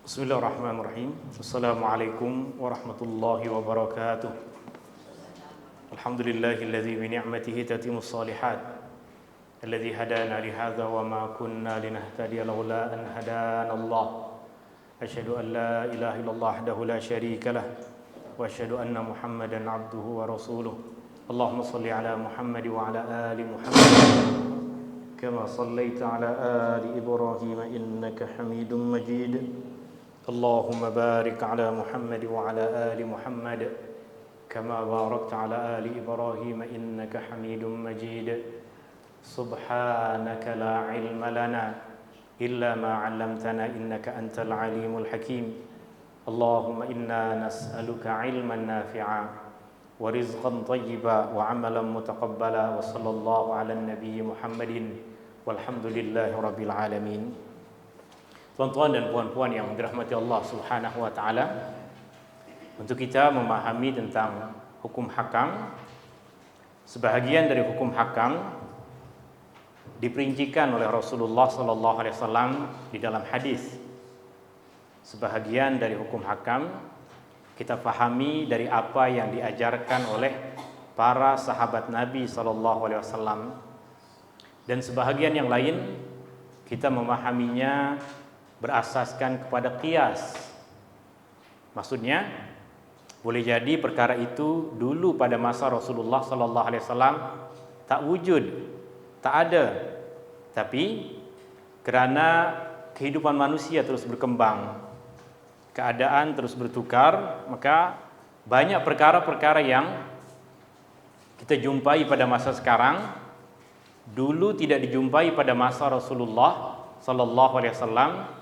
Bismillahirrahmanirrahim. Assalamualaikum warahmatullahi wabarakatuh. Alhamdulillahilladzi bi ni'matihi tatimmus shalihat. Alladzi hadana li hadza wa ma kunna linahtadiya laula an hadana Allah. Asyhadu an la ilaha illallah wahdahu la syarika lah wa asyhadu anna Muhammadan abduhu wa rasuluh. Allahumma shalli ala Muhammad wa ala ali Muhammad kama shallaita ala ali Ibrahim innaka Hamidum Majid. Allahumma barik ala Muhammad wa ala ali Muhammad kama barakta ala ali Ibrahim innaka Hamidum Majid. Subhanaka la ilma lana illa ma 'allamtana innaka antal alimul hakim. Allahumma inna nas'aluka ilman nafi'a wa rizqan thayyiba wa 'amalan mutaqabbala wa sallallahu ala nabiy Muhammadin walhamdulillahi rabbil alamin. Tuan-tuan dan puan-puan yang dirahmati Allah Subhanahu wa taala, untuk kita memahami tentang hukum hakam, sebahagian dari hukum hakam diperincikan oleh Rasulullah sallallahu alaihi wasallam di dalam hadis. Sebahagian dari hukum hakam kita pahami dari apa yang diajarkan oleh para sahabat Nabi sallallahu alaihi wasallam, dan sebahagian yang lain kita memahaminya berasaskan kepada qiyas. Maksudnya, boleh jadi perkara itu dulu pada masa Rasulullah sallallahu alaihi wasallam tak wujud, tak ada. Tapi kerana kehidupan manusia terus berkembang, keadaan terus bertukar, maka banyak perkara-perkara yang kita jumpai pada masa sekarang dulu tidak dijumpai pada masa Rasulullah sallallahu alaihi wasallam,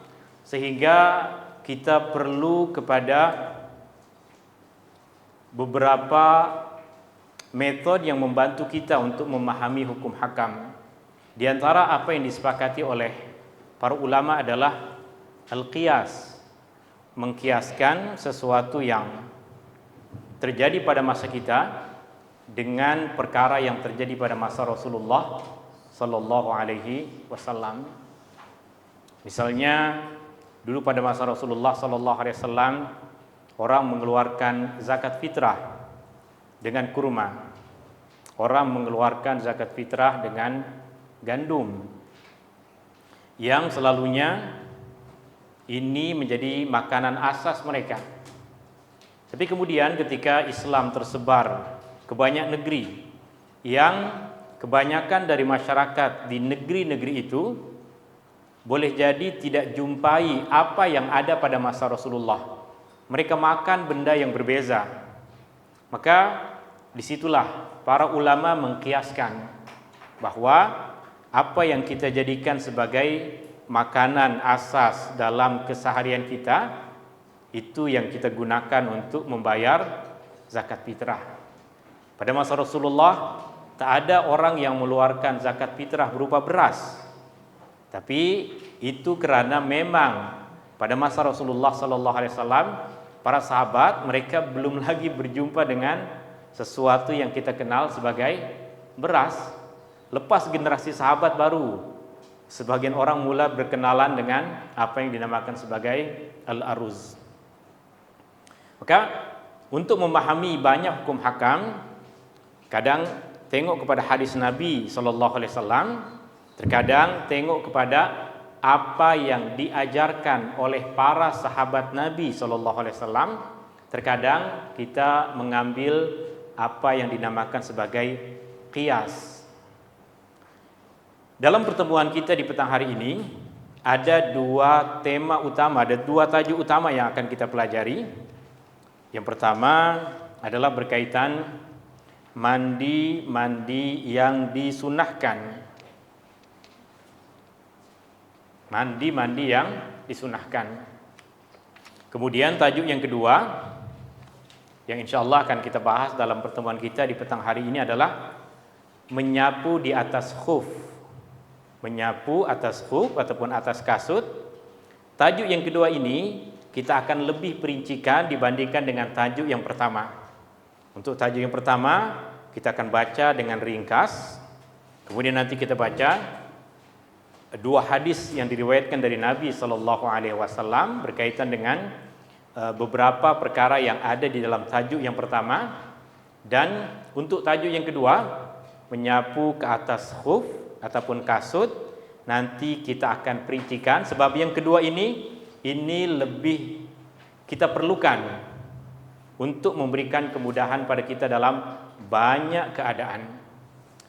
sehingga kita perlu kepada beberapa metode yang membantu kita untuk memahami hukum hakam. Di antara apa yang disepakati oleh para ulama adalah al-qiyas, mengkiaskan sesuatu yang terjadi pada masa kita dengan perkara yang terjadi pada masa Rasulullah sallallahu alaihi wasallam. Misalnya, dulu pada masa Rasulullah sallallahu alaihi wasallam orang mengeluarkan zakat fitrah dengan kurma. Orang mengeluarkan zakat fitrah dengan gandum, yang selalunya ini menjadi makanan asas mereka. Tapi kemudian ketika Islam tersebar ke banyak negeri, yang kebanyakan dari masyarakat di negeri-negeri itu boleh jadi tidak jumpai apa yang ada pada masa Rasulullah. Mereka makan benda yang berbeza. Maka disitulah para ulama mengkiaskan bahwa apa yang kita jadikan sebagai makanan asas dalam keseharian kita, itu yang kita gunakan untuk membayar zakat fitrah. Pada masa Rasulullah tak ada orang yang mengeluarkan zakat fitrah berupa beras. Tapi itu kerana memang pada masa Rasulullah sallallahu alaihi wasallam para sahabat mereka belum lagi berjumpa dengan sesuatu yang kita kenal sebagai beras. Lepas generasi sahabat baru sebagian orang mula berkenalan dengan apa yang dinamakan sebagai al-aruz. Maka untuk memahami banyak hukum hakam, kadang tengok kepada hadis Nabi sallallahu alaihi wasallam, terkadang tengok kepada apa yang diajarkan oleh para sahabat Nabi sallallahu alaihi wasallam, terkadang kita mengambil apa yang dinamakan sebagai qiyas. Dalam pertemuan kita di petang hari ini ada dua tema utama, ada dua tajuk utama yang akan kita pelajari. Yang pertama adalah berkaitan mandi yang disunahkan. Mandi yang disunahkan. Kemudian tajuk yang kedua yang insyaAllah akan kita bahas dalam pertemuan kita di petang hari ini adalah menyapu di atas khuf. Menyapu atas khuf ataupun atas kasut. Tajuk yang kedua ini kita akan lebih perincikan dibandingkan dengan tajuk yang pertama. Untuk tajuk yang pertama kita akan baca dengan ringkas, kemudian nanti kita baca dua hadis yang diriwayatkan dari Nabi Shallallahu Alaihi Wasallam berkaitan dengan beberapa perkara yang ada di dalam tajuk yang pertama, dan untuk tajuk yang kedua, menyapu ke atas khuf ataupun kasut, nanti kita akan perincikan, sebab yang kedua ini lebih kita perlukan untuk memberikan kemudahan pada kita dalam banyak keadaan.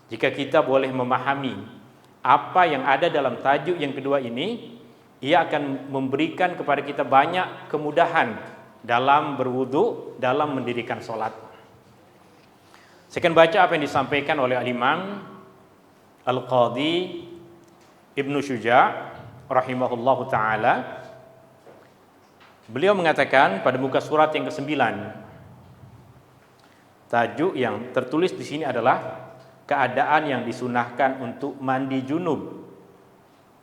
Jika kita boleh memahami apa yang ada dalam tajuk yang kedua ini, ia akan memberikan kepada kita banyak kemudahan dalam berwudu, dalam mendirikan solat. Saya akan baca apa yang disampaikan oleh Al-Imam Al-Qadhi Ibnu Syuja' rahimahullahu ta'ala. Beliau mengatakan pada muka surat yang ke-9, tajuk yang tertulis di sini adalah keadaan yang disunahkan untuk mandi junub.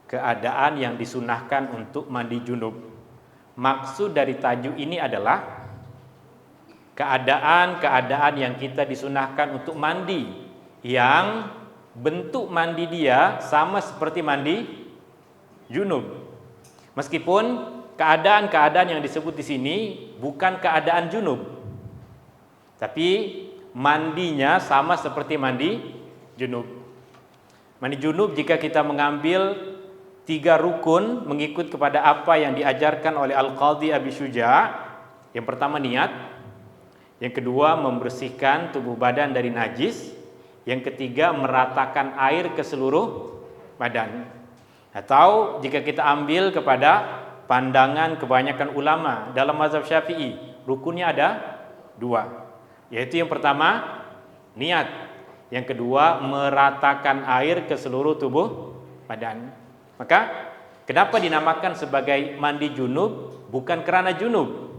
Keadaan yang disunahkan untuk mandi junub. Maksud dari tajuk ini adalah keadaan-keadaan yang kita disunahkan untuk mandi, yang bentuk mandi dia sama seperti mandi junub. Meskipun keadaan-keadaan yang disebut di sini bukan keadaan junub, tapi mandinya sama seperti mandi junub. Mandi junub jika kita mengambil 3 rukun mengikut kepada apa yang diajarkan oleh Al-Qadhi Abi Syuja'. Yang pertama niat, yang kedua membersihkan tubuh badan dari najis, yang ketiga meratakan air ke seluruh badan. Atau jika kita ambil kepada pandangan kebanyakan ulama dalam mazhab Syafi'i, rukunnya ada 2, yaitu yang pertama niat, yang kedua meratakan air ke seluruh tubuh badan. Maka kenapa dinamakan sebagai mandi junub? Bukan kerana junub,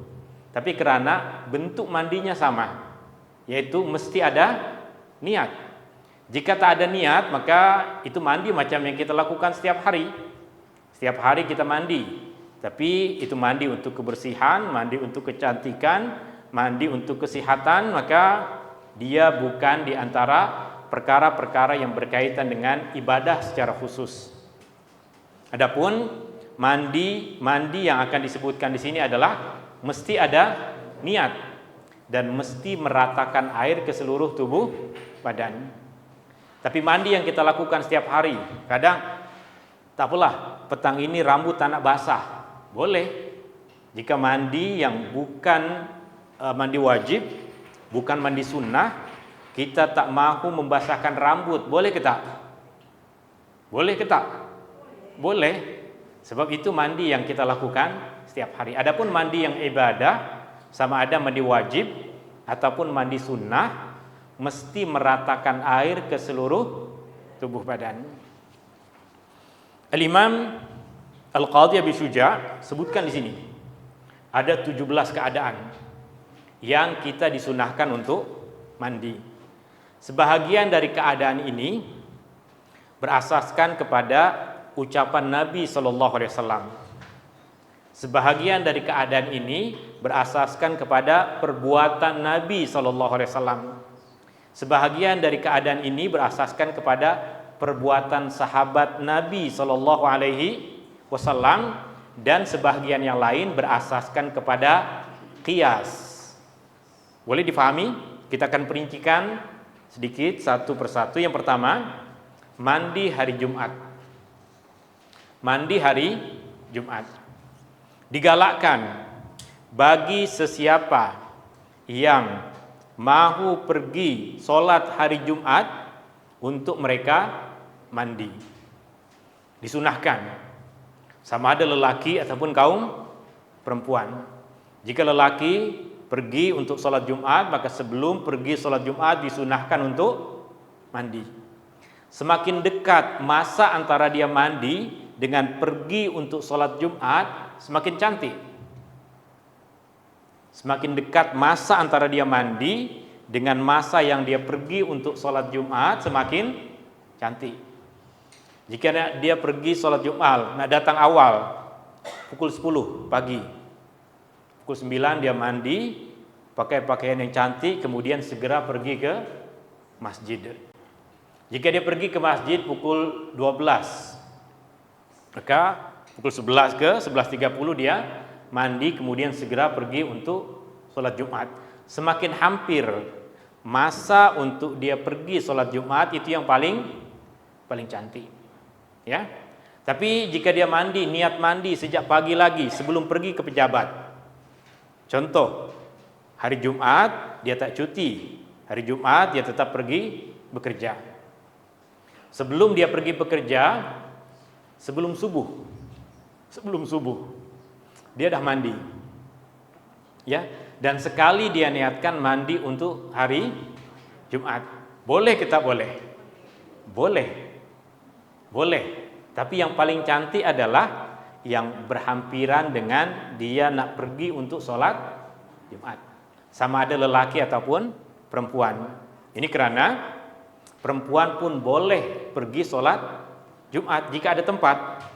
tapi kerana bentuk mandinya sama, yaitu mesti ada niat. Jika tak ada niat, maka itu mandi macam yang kita lakukan setiap hari. Setiap hari kita mandi, tapi itu mandi untuk kebersihan, mandi untuk kecantikan, mandi untuk kesehatan, maka dia bukan di antara perkara-perkara yang berkaitan dengan ibadah secara khusus. Adapun mandi yang akan disebutkan di sini adalah mesti ada niat dan mesti meratakan air ke seluruh tubuh badan. Tapi mandi yang kita lakukan setiap hari, kadang tak apalah, petang ini rambut tak nak basah, boleh. Jika mandi yang bukan mandi wajib, bukan mandi sunnah, kita tak mahu membasahkan rambut, boleh ke tak? Boleh ke tak? Boleh, sebab itu mandi yang kita lakukan setiap hari. Adapun mandi yang ibadah, sama ada mandi wajib ataupun mandi sunnah, mesti meratakan air ke seluruh tubuh badan. Al-Imam Al-Qadhi Abi Syuja' sebutkan di sini ada 17 keadaan yang kita disunahkan untuk mandi. Sebahagian dari keadaan ini berasaskan kepada ucapan Nabi Sallallahu Alaihi Wasallam. Sebahagian dari keadaan ini berasaskan kepada perbuatan Nabi Sallallahu Alaihi Wasallam. Sebahagian dari keadaan ini berasaskan kepada perbuatan sahabat Nabi Sallallahu Alaihi Wasallam, dan sebahagian yang lain berasaskan kepada qiyas. Boleh difahami? Kita akan perincikan sedikit satu persatu. Yang pertama, mandi hari Jumat. Mandi hari Jumat digalakkan bagi sesiapa yang mahu pergi solat hari Jumat untuk mereka mandi. Disunahkan, sama ada lelaki ataupun kaum perempuan. Jika lelaki pergi untuk solat Jumat, maka sebelum pergi solat Jumat disunahkan untuk mandi. Semakin dekat masa antara dia mandi dengan pergi untuk sholat Jumat, semakin cantik. Semakin dekat masa antara dia mandi dengan masa yang dia pergi untuk sholat Jumat, semakin cantik. Jika dia pergi sholat Jumat, nak datang awal pukul 10 pagi, pukul 9 dia mandi, pakai pakaian yang cantik, kemudian segera pergi ke masjid. Jika dia pergi ke masjid pukul 12, Maka pukul 11 ke 11.30 dia mandi, kemudian segera pergi untuk sholat Jumat. Semakin hampir masa untuk dia pergi sholat Jumat, itu yang paling cantik, ya. Tapi jika dia mandi, niat mandi sejak pagi lagi sebelum pergi ke pejabat. Contoh, hari Jumat dia tak cuti, hari Jumat dia tetap pergi bekerja. Sebelum dia pergi bekerja, sebelum subuh dia dah mandi, ya. Dan sekali dia niatkan mandi untuk hari Jumat, boleh kita boleh. Tapi yang paling cantik adalah yang berhampiran dengan dia nak pergi untuk sholat Jumat, sama ada lelaki ataupun perempuan. Ini karena perempuan pun boleh pergi sholat Jumat jika ada tempat.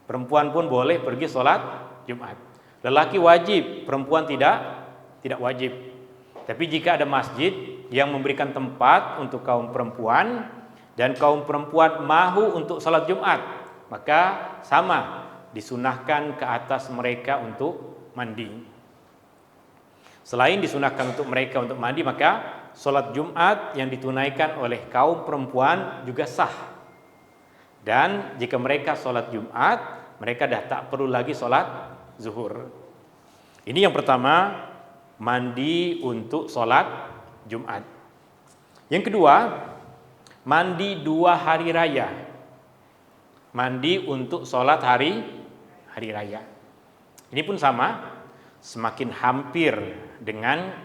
Perempuan pun boleh pergi sholat Jumat. Lelaki wajib, perempuan tidak wajib. Tapi jika ada masjid yang memberikan tempat untuk kaum perempuan dan kaum perempuan mahu untuk sholat Jumat, maka sama, disunahkan ke atas mereka untuk mandi. Selain disunahkan untuk mereka untuk mandi, maka sholat Jumat yang ditunaikan oleh kaum perempuan juga sah. Dan jika mereka sholat Jumat, mereka dah tak perlu lagi sholat zuhur. Ini yang pertama, mandi untuk sholat Jumat. Yang kedua, mandi 2 hari raya. Mandi untuk sholat hari raya. Ini pun sama, semakin hampir dengan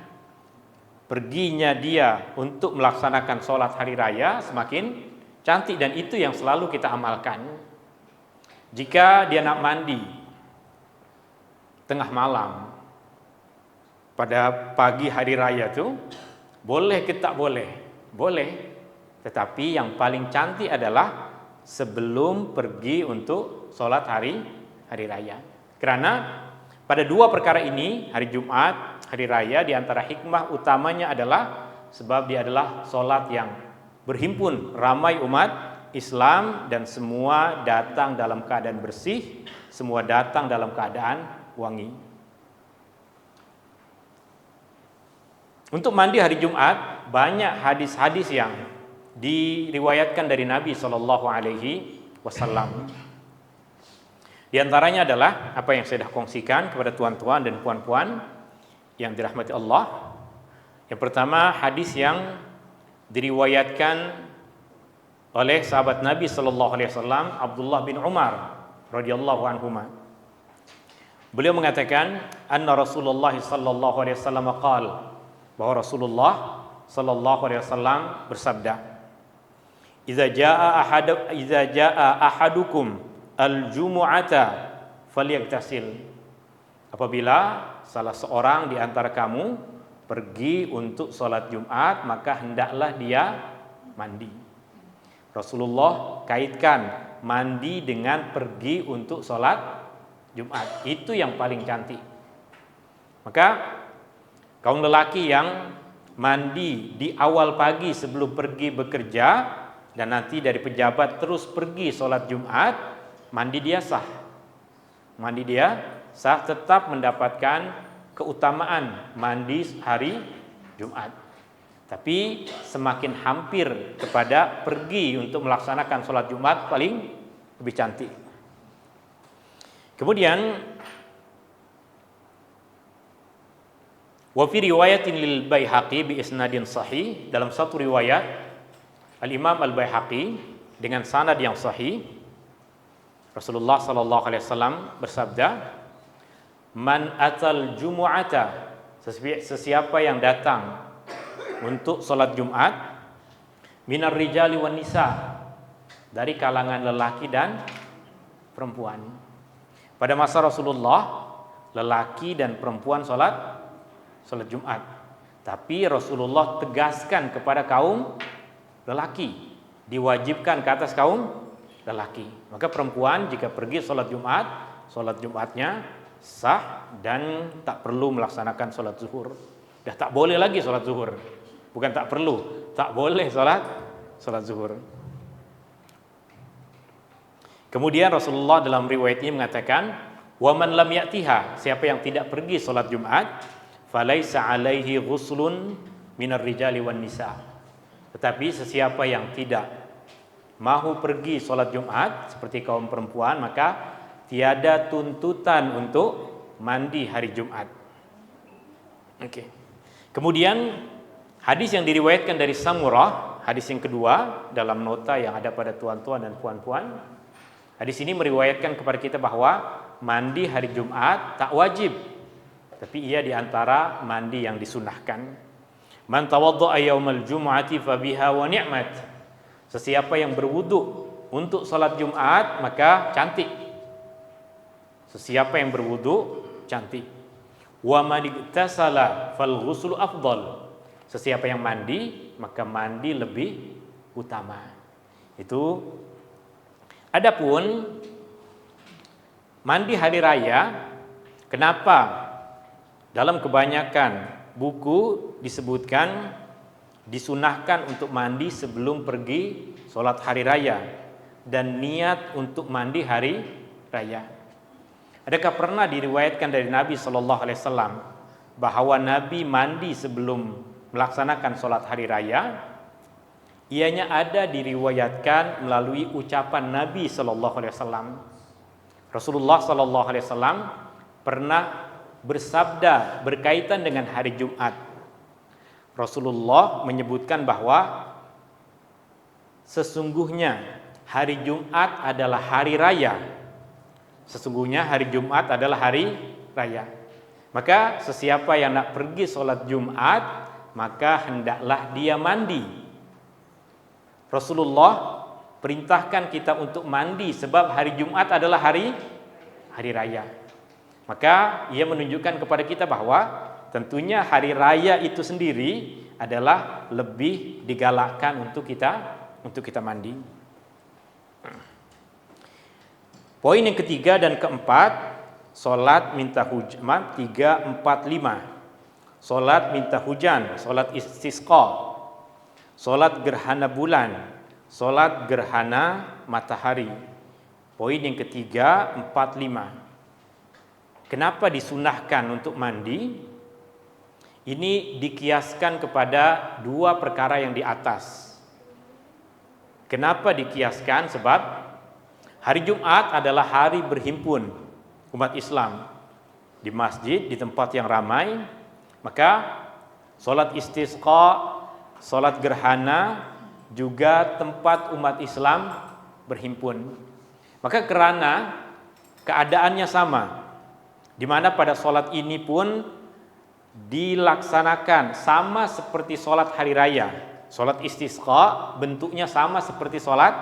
perginya dia untuk melaksanakan sholat hari raya, semakin cantik, dan itu yang selalu kita amalkan. Jika dia nak mandi tengah malam pada pagi hari raya itu, boleh ke tak boleh? Boleh. Tetapi yang paling cantik adalah sebelum pergi untuk sholat hari raya. Karena pada 2 perkara ini, hari Jumat, hari raya, di antara hikmah utamanya adalah sebab dia adalah sholat yang berhimpun ramai umat Islam, dan semua datang dalam keadaan bersih, semua datang dalam keadaan wangi. Untuk mandi hari Jumat, banyak hadis-hadis yang diriwayatkan dari Nabi SAW. Di antaranya adalah apa yang saya dah kongsikan kepada tuan-tuan dan puan-puan yang dirahmati Allah. Yang pertama, hadis yang diriwayatkan oleh sahabat Nabi SAW, Abdullah bin Umar radhiyallahu anhuma. Beliau mengatakan, anna Rasulullah sallallahu alaihi wasallam qala, bahwa Rasulullah sallallahu alaihi wasallam bersabda, idza jaa ahadukum al-jumu'ata falyagtasil. Apabila salah seorang di antara kamu pergi untuk salat Jumat, maka hendaklah dia mandi. Rasulullah kaitkan mandi dengan pergi untuk sholat Jumat. Itu yang paling cantik. Maka kaum lelaki yang mandi di awal pagi sebelum pergi bekerja, dan nanti dari pejabat terus pergi sholat Jumat, mandi dia sah. Mandi dia sah, tetap mendapatkan keutamaan mandi hari Jumat. Tapi semakin hampir kepada pergi untuk melaksanakan sholat Jumat, paling lebih cantik. Kemudian wa fi riwayatin lil Baihaqi bi isnadin sahih, dalam satu riwayat Al-Imam Al-Baihaqi dengan sanad yang sahih, Rasulullah sallallahu alaihi wasallam bersabda, man atal jumu'ata, sesiapa yang datang untuk sholat Jumat, minar rijali wan nisa, dari kalangan lelaki dan perempuan. Pada masa Rasulullah, lelaki dan perempuan sholat Jumat. Tapi Rasulullah tegaskan kepada kaum lelaki, diwajibkan ke atas kaum lelaki. Maka perempuan jika pergi sholat Jumat, sholat Jumatnya sah dan tak perlu melaksanakan sholat zuhur. Dah tak boleh lagi sholat zuhur. Bukan tak perlu, tak boleh sholat zuhur. Kemudian Rasulullah dalam riwayat ini mengatakan, "Wa man lam ya'tiha," siapa yang tidak pergi salat Jumat, "falaisa 'alaihi ghuslun minar rijali wan nisa." Tetapi sesiapa yang tidak mahu pergi salat Jumat seperti kaum perempuan, maka tiada tuntutan untuk mandi hari Jumat. Oke. Kemudian hadis yang diriwayatkan dari Samurah, hadis yang kedua dalam nota yang ada pada tuan-tuan dan puan-puan. Hadis ini meriwayatkan kepada kita bahwa mandi hari Jumat tak wajib, tapi ia diantara mandi yang disunahkan. Man tawadda'a yaumal jum'ati fabiha wa ni'mat. Sesiapa yang berwudu untuk salat Jumat maka cantik. Sesiapa yang berwudu cantik. Wa man igtasala fal ghuslu afdal. Sesiapa yang mandi maka mandi lebih utama. Itu. Adapun mandi hari raya, kenapa dalam kebanyakan buku disebutkan disunahkan untuk mandi sebelum pergi sholat hari raya dan niat untuk mandi hari raya? Adakah pernah diriwayatkan dari Nabi SAW bahwa Nabi mandi sebelum melaksanakan sholat hari raya? Ianya ada diriwayatkan melalui ucapan Nabi SAW. Rasulullah SAW pernah bersabda berkaitan dengan hari Jumat. Rasulullah menyebutkan bahwa sesungguhnya hari Jumat adalah hari raya. Sesungguhnya hari Jumat adalah hari raya. Maka sesiapa yang nak pergi sholat Jumat, maka hendaklah dia mandi. Rasulullah perintahkan kita untuk mandi sebab hari Jumat adalah hari raya. Maka ia menunjukkan kepada kita bahwa tentunya hari raya itu sendiri adalah lebih digalakkan untuk kita mandi. Poin yang ketiga dan keempat, salat minta hujan 3, 4, 5. Salat minta hujan, salat istisqa, salat gerhana bulan, salat gerhana matahari. Poin yang ketiga, 4, 5. Kenapa disunahkan untuk mandi? Ini dikiaskan kepada dua perkara yang di atas. Kenapa dikiaskan? Sebab hari Jumat adalah hari berhimpun umat Islam di masjid, di tempat yang ramai. Maka salat istisqa, salat gerhana juga tempat umat Islam berhimpun. Maka kerana keadaannya sama, di mana pada salat ini pun dilaksanakan sama seperti salat hari raya. Salat istisqa bentuknya sama seperti salat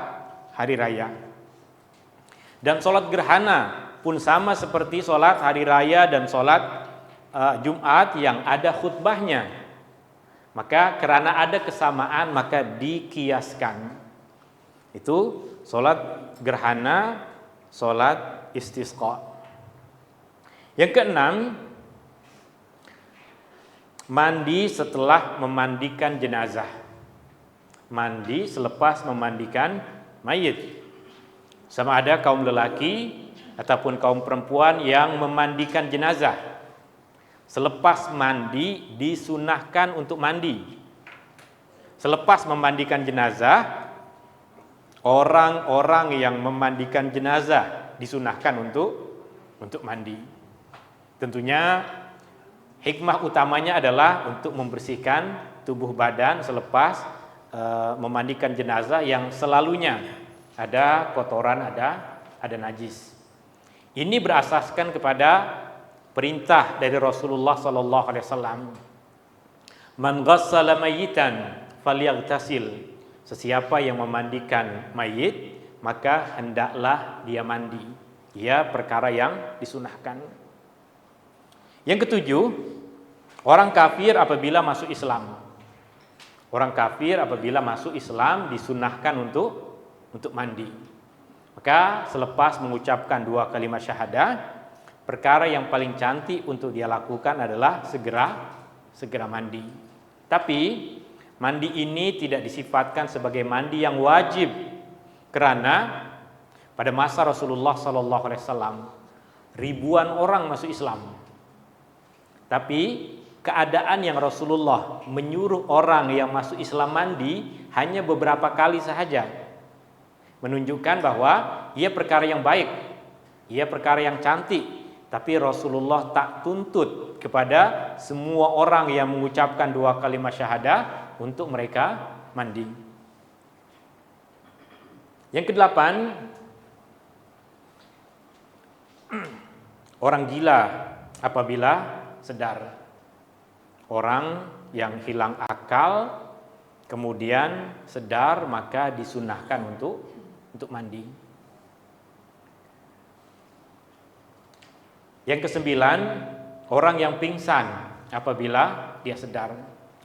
hari raya. Dan salat gerhana pun sama seperti salat hari raya dan salat Jumat yang ada khutbahnya. Maka kerana ada kesamaan maka dikiaskan. Itu salat gerhana, salat istisqa. Yang keenam, mandi setelah memandikan jenazah. Mandi selepas memandikan mayit. Sama ada kaum lelaki ataupun kaum perempuan yang memandikan jenazah. Selepas mandi disunahkan untuk mandi. Selepas memandikan jenazah, orang-orang yang memandikan jenazah disunahkan untuk mandi. Tentunya hikmah utamanya adalah untuk membersihkan tubuh badan selepas memandikan jenazah yang selalunya ada kotoran, ada najis. Ini berasaskan kepada perintah dari Rasulullah sallallahu alaihi wasallam. Man ghassala mayyitan falyaghtasil. Sesiapa yang memandikan mayit, maka hendaklah dia mandi. Ia perkara yang disunahkan. Yang ketujuh, orang kafir apabila masuk Islam. Orang kafir apabila masuk Islam disunahkan untuk mandi. Maka selepas mengucapkan 2 kalimat syahadah, perkara yang paling cantik untuk dia lakukan adalah segera mandi. Tapi mandi ini tidak disifatkan sebagai mandi yang wajib, kerana pada masa Rasulullah sallallahu alaihi wasallam ribuan orang masuk Islam. Tapi keadaan yang Rasulullah menyuruh orang yang masuk Islam mandi hanya beberapa kali sahaja, menunjukkan bahwa ia perkara yang baik, ia perkara yang cantik, tapi Rasulullah tak tuntut kepada semua orang yang mengucapkan 2 kalimat syahadah untuk mereka mandi. Yang kedelapan, orang gila apabila sadar. Orang yang hilang akal kemudian sadar, maka disunahkan untuk mandi. Yang kesembilan, orang yang pingsan apabila dia sadar.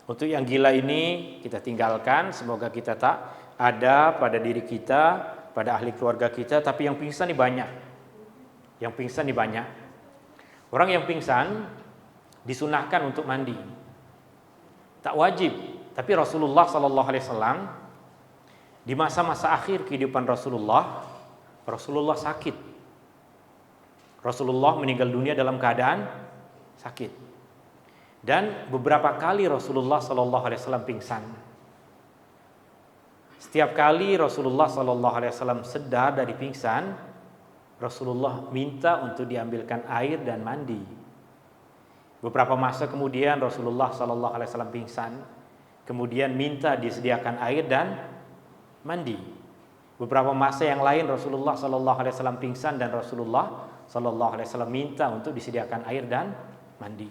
Untuk yang gila ini kita tinggalkan, semoga kita tak ada pada diri kita, pada ahli keluarga kita, tapi yang pingsan ini banyak. Yang pingsan ini banyak. Orang yang pingsan disunahkan untuk mandi. Tak wajib, tapi Rasulullah sallallahu alaihi wasallam di masa-masa akhir kehidupan Rasulullah sakit. Rasulullah meninggal dunia dalam keadaan sakit. Dan beberapa kali Rasulullah sallallahu alaihi wasallam pingsan. Setiap kali Rasulullah sallallahu alaihi wasallam sadar dari pingsan, Rasulullah minta untuk diambilkan air dan mandi. Beberapa masa kemudian Rasulullah sallallahu alaihi wasallam pingsan, kemudian minta disediakan air dan mandi. Beberapa masa yang lain Rasulullah sallallahu alaihi wasallam pingsan dan Rasulullah sallallahu alaihi wasallam minta untuk disediakan air dan mandi.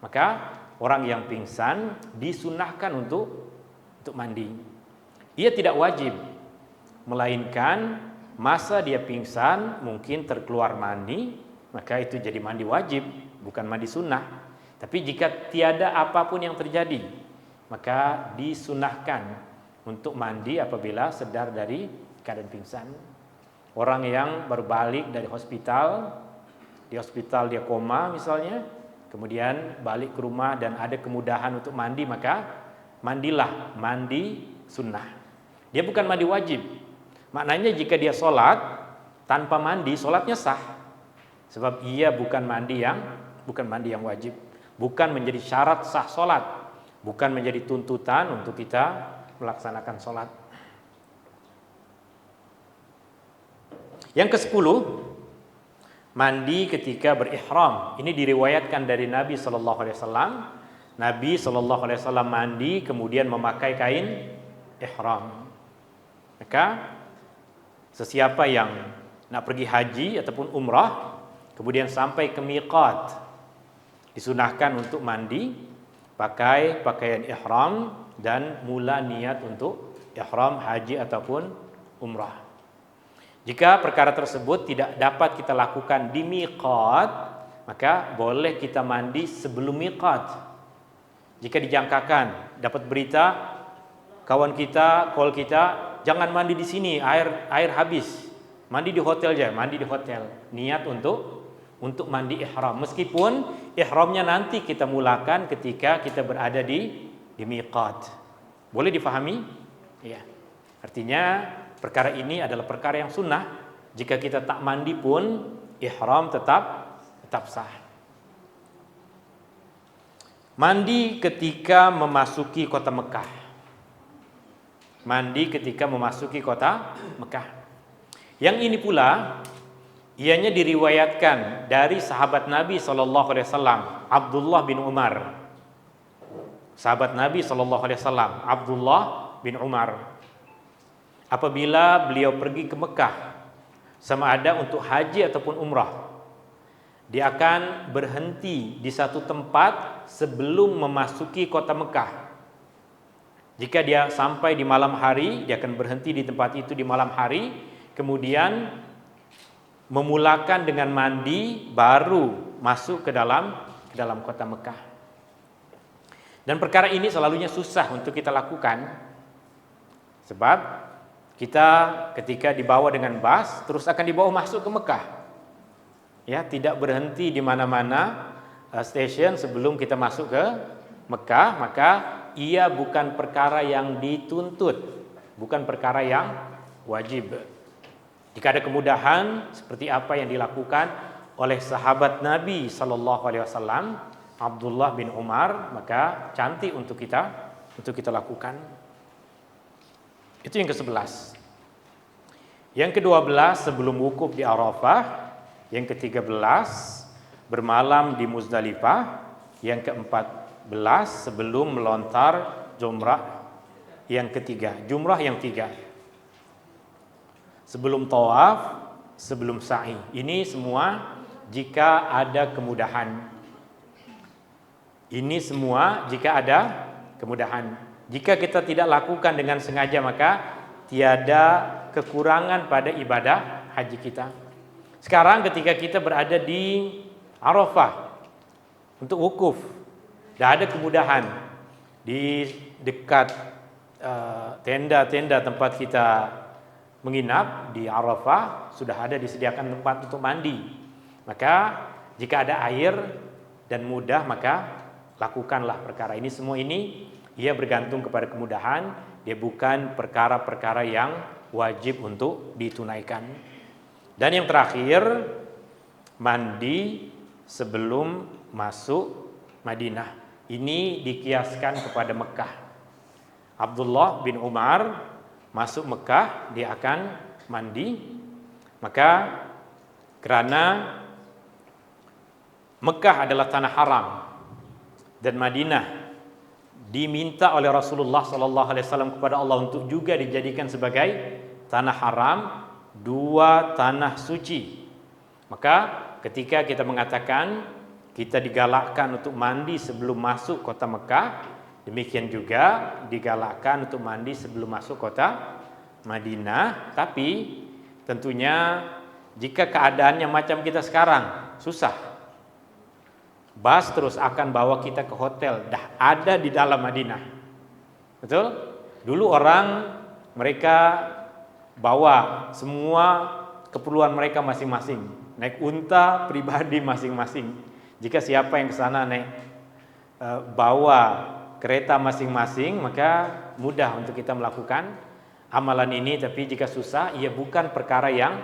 Maka orang yang pingsan disunahkan untuk mandi. Ia tidak wajib, melainkan masa dia pingsan mungkin terkeluar mani, maka itu jadi mandi wajib, bukan mandi sunnah. Tapi jika tiada apapun yang terjadi, maka disunahkan untuk mandi apabila sadar dari keadaan pingsan. Orang yang baru balik dari hospital, di hospital dia koma misalnya, kemudian balik ke rumah dan ada kemudahan untuk mandi, maka mandilah, mandi sunnah. Dia bukan mandi wajib. Maknanya jika dia sholat tanpa mandi, sholatnya sah. Sebab ia bukan mandi yang wajib, bukan menjadi syarat sah sholat, bukan menjadi tuntutan untuk kita melaksanakan sholat. Yang ke-10, mandi ketika berihram. Ini diriwayatkan dari Nabi sallallahu alaihi wasallam. Nabi sallallahu alaihi wasallam mandi kemudian memakai kain ihram. Maka sesiapa yang nak pergi haji ataupun umrah kemudian sampai ke miqat, disunahkan untuk mandi, pakai pakaian ihram dan mula niat untuk ihram haji ataupun umrah. Jika perkara tersebut tidak dapat kita lakukan di miqat, maka boleh kita mandi sebelum miqat. Jika dijangkakan dapat berita kawan kita, call kita, jangan mandi di sini, air habis. Mandi di hotel aja, mandi di hotel. Niat untuk mandi ihram. Meskipun ihramnya nanti kita mulakan ketika kita berada di miqat. Boleh difahami? Ya. Artinya perkara ini adalah perkara yang sunnah. Jika kita tak mandi pun ihram tetap sah. Mandi ketika memasuki kota Mekah. Mandi ketika memasuki kota Mekah. Yang ini pula ianya diriwayatkan dari sahabat Nabi SAW, Abdullah bin Umar. Sahabat Nabi SAW, Abdullah bin Umar. Apabila beliau pergi ke Mekah, sama ada untuk haji ataupun umrah, dia akan berhenti di satu tempat sebelum memasuki kota Mekah. Jika dia sampai di malam hari, dia akan berhenti di tempat itu di malam hari, kemudian memulakan dengan mandi, baru masuk ke dalam kota Mekah. Dan perkara ini selalunya susah untuk kita lakukan, sebab kita ketika dibawa dengan bus terus akan dibawa masuk ke Mekah. Ya, tidak berhenti di mana-mana stasiun sebelum kita masuk ke Mekah, maka ia bukan perkara yang dituntut, bukan perkara yang wajib. Jika ada kemudahan seperti apa yang dilakukan oleh sahabat Nabi sallallahu alaihi wasallam, Abdullah bin Umar, maka cantik untuk kita lakukan. Itu yang ke-11. Yang ke-12 sebelum wukuf di Arafah, yang ke-13 bermalam di Muzdalifah, yang ke-14 sebelum melontar jumrah yang ketiga, jumrah yang 3. Sebelum tawaf, sebelum sa'i. Ini semua jika ada kemudahan. Ini semua jika ada kemudahan. Jika kita tidak lakukan dengan sengaja, maka tiada kekurangan pada ibadah haji kita. Sekarang ketika kita berada di Arafah untuk wukuf, dah ada kemudahan di dekat tenda-tenda tempat kita menginap di Arafah, sudah ada disediakan tempat untuk mandi. Maka jika ada air dan mudah, maka lakukanlah perkara ini. Semua ini ia bergantung kepada kemudahan, dia bukan perkara-perkara yang wajib untuk ditunaikan. Dan yang terakhir, mandi sebelum masuk Madinah. Ini dikiaskan kepada Mekah. Abdullah bin Umar masuk Mekah, dia akan mandi. Maka karena Mekah adalah tanah haram dan Madinah diminta oleh Rasulullah sallallahu alaihi wasallam kepada Allah untuk juga dijadikan sebagai tanah haram, dua tanah suci. Maka ketika kita mengatakan kita digalakkan untuk mandi sebelum masuk kota Mekah, demikian juga digalakkan untuk mandi sebelum masuk kota Madinah. Tapi tentunya jika keadaannya macam kita sekarang, susah. Bus terus akan bawa kita ke hotel, dah ada di dalam Madinah. Betul? Dulu orang mereka bawa semua keperluan mereka masing-masing, naik unta pribadi masing-masing. Jika siapa yang ke sana naik bawa kereta masing-masing, maka mudah untuk kita melakukan amalan ini. Tapi jika susah, ia bukan perkara yang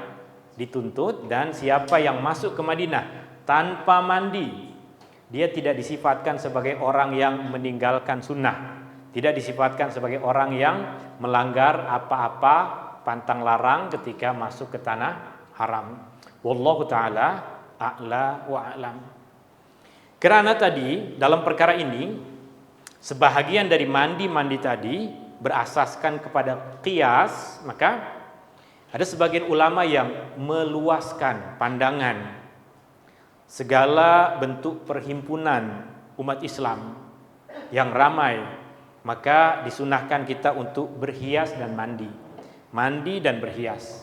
dituntut. Dan siapa yang masuk ke Madinah tanpa mandi, dia tidak disifatkan sebagai orang yang meninggalkan sunnah, tidak disifatkan sebagai orang yang melanggar apa-apa pantang larang ketika masuk ke tanah haram. Wallahu ta'ala a'la wa a'lam. Karena tadi dalam perkara ini sebahagian dari mandi-mandi tadi berasaskan kepada qiyas, maka ada sebagian ulama yang meluaskan pandangan segala bentuk perhimpunan umat Islam yang ramai, maka disunahkan kita untuk berhias dan mandi dan berhias.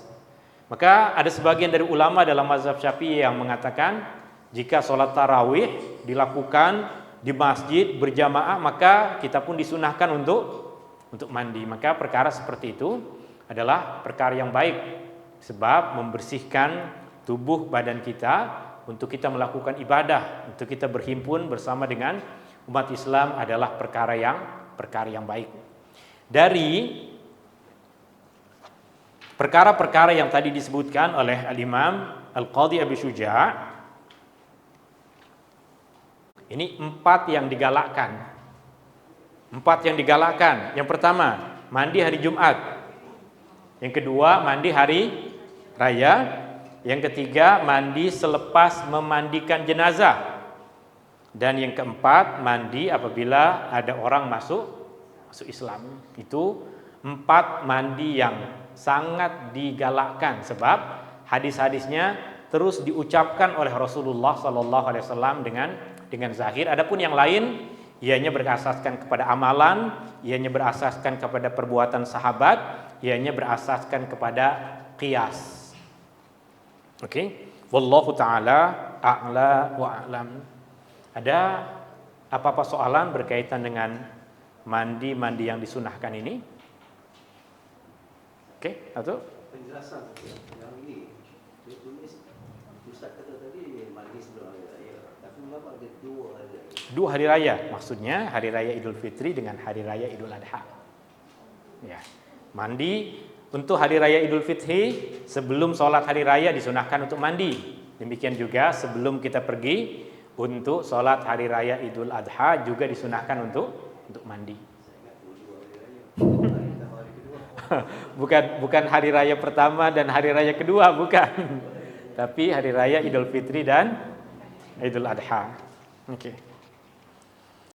Maka ada sebagian dari ulama dalam mazhab Syafi'i yang mengatakan jika sholat tarawih dilakukan di masjid berjamaah, maka kita pun disunahkan untuk mandi. Maka perkara seperti itu adalah perkara yang baik, sebab membersihkan tubuh badan kita untuk kita melakukan ibadah, untuk kita berhimpun bersama dengan umat Islam adalah perkara yang baik. Dari perkara-perkara yang tadi disebutkan oleh Al-Imam Al-Qadhi Abi Syuja', ini 4 yang digalakkan. 4 yang digalakkan. Yang pertama, mandi hari Jumat. Yang kedua, mandi hari raya. Yang ketiga, mandi selepas memandikan jenazah. Dan yang keempat, mandi apabila ada orang masuk Islam. Itu 4 mandi yang sangat digalakkan, sebab hadis-hadisnya terus diucapkan oleh Rasulullah sallallahu alaihi wasallam dengan zahir. Adapun yang lain, ianya berasaskan kepada amalan, ianya berasaskan kepada perbuatan sahabat, ianya berasaskan kepada qiyas. Oke, wallahu taala a'la wa a'lam. Ada apa-apa soalan berkaitan dengan mandi yang disunahkan ini? Oke, atau penjelasan yang ini dia tulis Ustaz kata tadi mandi sebelum hari raya, tapi mengapa ada 2 hari raya? 2 hari raya, maksudnya hari raya Idul Fitri dengan hari raya Idul Adha. Ya, mandi Untuk hari raya Idul Fitri, sebelum sholat hari raya disunahkan untuk mandi. Demikian juga sebelum kita pergi untuk sholat hari raya Idul Adha juga disunahkan untuk mandi. Bukan hari raya pertama dan hari raya kedua, bukan. Tapi hari raya Idul Fitri dan Idul Adha. Oke.